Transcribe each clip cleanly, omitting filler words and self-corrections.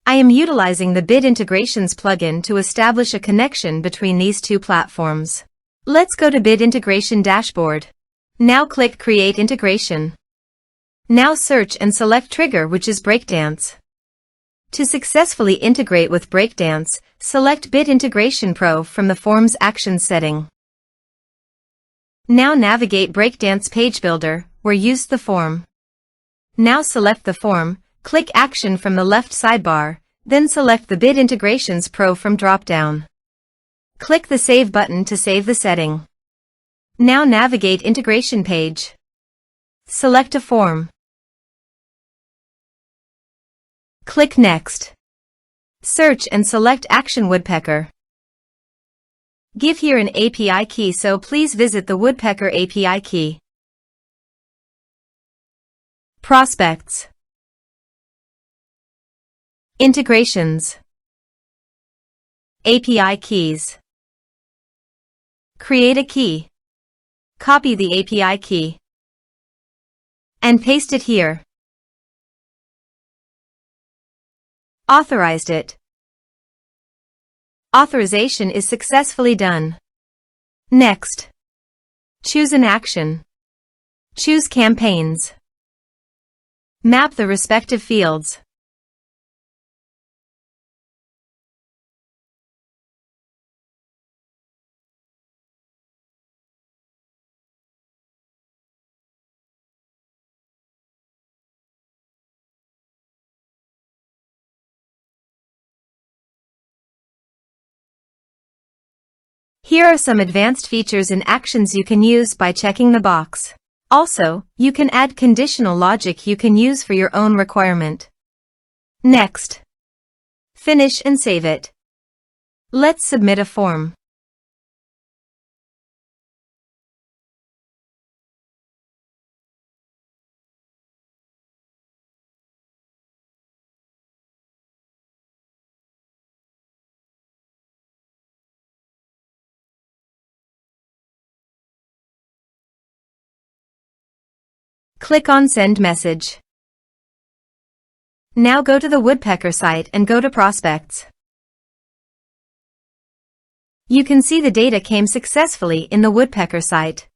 I am utilizing the Bid Integrations plugin to establish a connection between these two platforms. Let's go to Bid Integration Dashboard. Now click Create Integration. Now search and select Trigger, which is Breakdance. To successfully integrate with Breakdance, select Bid Integration Pro from the Forms Actions setting. Now navigate Breakdance Page Builder, where use the form. Now select the form, click Action from the left sidebar, then select the Bid Integrations Pro from drop-down. Click the Save button to save the setting. Now navigate Integration Page. Select a form. Click Next. Search and select Action Woodpecker. Give here an API key, so please visit the Woodpecker API key. Prospects. Integrations. API keys. Create a key. Copy the API key and paste it here. Authorized it. Authorization is successfully done. Next. Choose an action. Choose campaigns. Map the respective fields. Here are some advanced features and actions you can use by checking the box. Also, you can add conditional logic you can use for your own requirement. Next. Finish and save it. Let's submit a form. Click on Send Message. Now go to the Woodpecker site and go to Prospects. You can see the data came successfully in the Woodpecker site.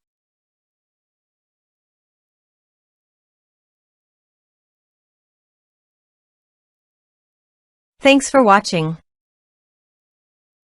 Thanks for watching.